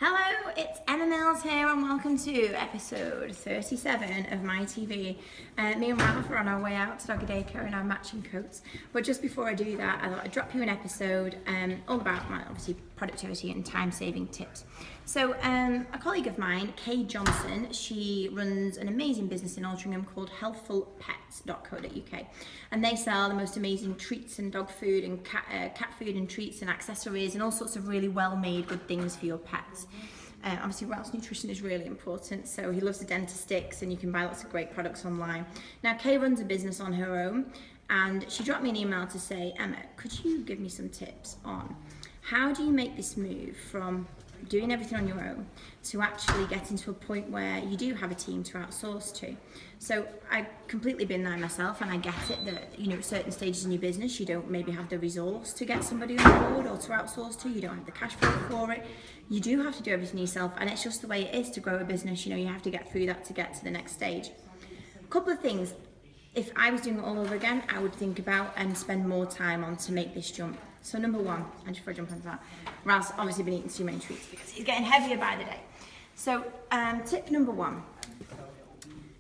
Hello, it's Emma Mills here and welcome to episode 37 of My TV. Me and Ralph are on our way out to doggy daycare in our matching coats. But just before I do that, I thought I'd drop you an episode all about my obviously productivity and time-saving tips. So a colleague of mine, Kay Johnson, she runs an amazing business in Altrincham called healthfulpets.co.uk, and they sell the most amazing treats and dog food and cat food and treats and accessories and all sorts of really well-made good things for your pets. Obviously Ralph's nutrition is really important, so he loves the Dentastix and you can buy lots of great products online. Now Kay runs a business on her own and she dropped me an email to say, Emma, could you give me some tips on how do you make this move from doing everything on your own to actually getting to a point where you do have a team to outsource to. So I've completely been there myself, and I get it that, you know, at certain stages in your business you don't maybe have the resource to get somebody on board or to outsource to, you don't have the cash flow for it, you do have to do everything yourself, and it's just the way it is to grow a business. You know, you have to get through that to get to the next stage. A couple of things, if I was doing it all over again, I would think about and spend more time on to make this jump. So number one, and just before I jump onto that, Ralph's obviously been eating too many treats because he's getting heavier by the day. So tip number one,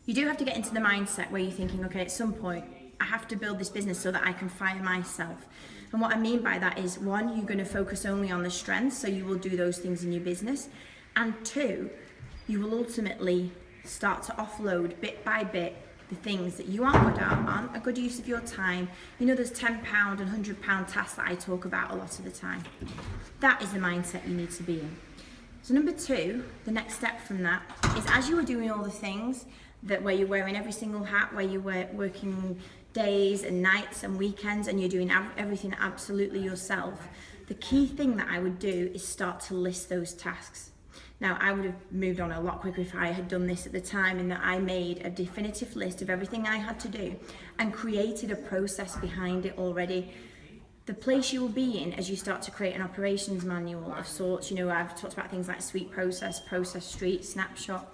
you do have to get into the mindset where you're thinking, okay, at some point, I have to build this business so that I can fire myself. And what I mean by that is, one, you're going to focus only on the strengths, so you will do those things in your business. And two, you will ultimately start to offload bit by bit the things that you aren't good at, aren't a good use of your time. You know, there's £10 and £100 tasks that I talk about a lot of the time. That is the mindset you need to be in. So number two, the next step from that is, as you are doing all the things that where you're wearing every single hat, where you're working days and nights and weekends and you're doing everything absolutely yourself, the key thing that I would do is start to list those tasks. Now, I would have moved on a lot quicker if I had done this at the time, in that I made a definitive list of everything I had to do and created a process behind it already. The place you will be in as you start to create an operations manual of sorts, you know, I've talked about things like Sweet Process, Process Street, Snapshot.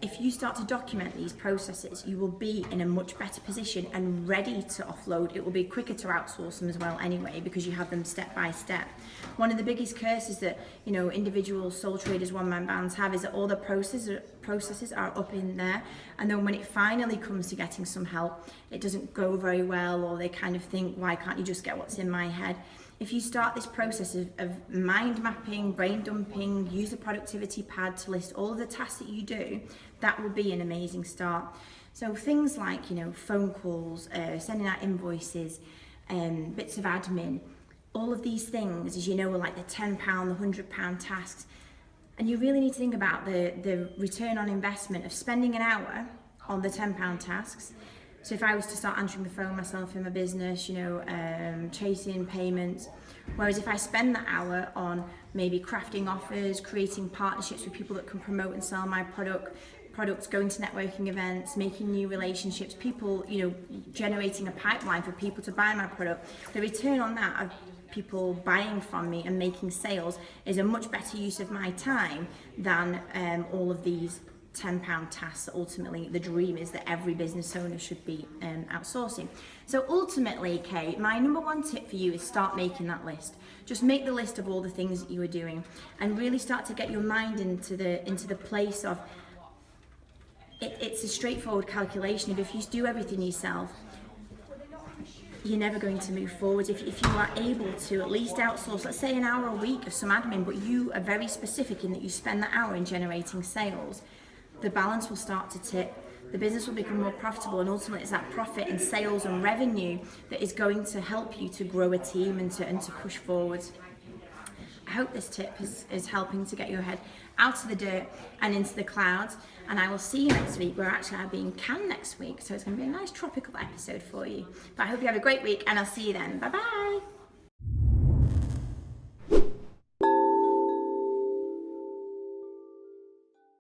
If you start to document these processes, you will be in a much better position and ready to offload. It will be quicker to outsource them as well anyway, because you have them step by step. One of the biggest curses that, you know, individual sole traders, one-man bands have is that all the processes are up in there, and then when it finally comes to getting some help, it doesn't go very well, or they kind of think, why can't you just get what's in my head? If you start this process of mind mapping, brain dumping, use a productivity pad to list all of the tasks that you do, that will be an amazing start. So things like, you know, phone calls, sending out invoices, bits of admin, all of these things, as you know, are like the £10, the £100 tasks. And you really need to think about the return on investment of spending an hour on the £10 tasks. So if I was to start answering the phone myself in my business, you know, chasing payments, whereas if I spend that hour on maybe crafting offers, creating partnerships with people that can promote and sell my products, going to networking events, making new relationships, people, you know, generating a pipeline for people to buy my product, the return on that of people buying from me and making sales is a much better use of my time than all of these £10 tasks. Ultimately, the dream is that every business owner should be outsourcing. So ultimately, Kate, my number one tip for you is start making that list. Just make the list of all the things that you are doing and really start to get your mind into the place of it's a straightforward calculation of, if you do everything yourself, you're never going to move forward. If you are able to at least outsource, let's say an hour a week of some admin, but you are very specific in that you spend that hour in generating sales, the balance will start to tip, the business will become more profitable, and ultimately it's that profit and sales and revenue that is going to help you to grow a team and to push forward. I hope this tip is helping to get your head out of the dirt and into the clouds, and I will see you next week. We're actually I'll be in Cannes next week, so it's going to be a nice tropical episode for you. But I hope you have a great week, and I'll see you then. Bye bye.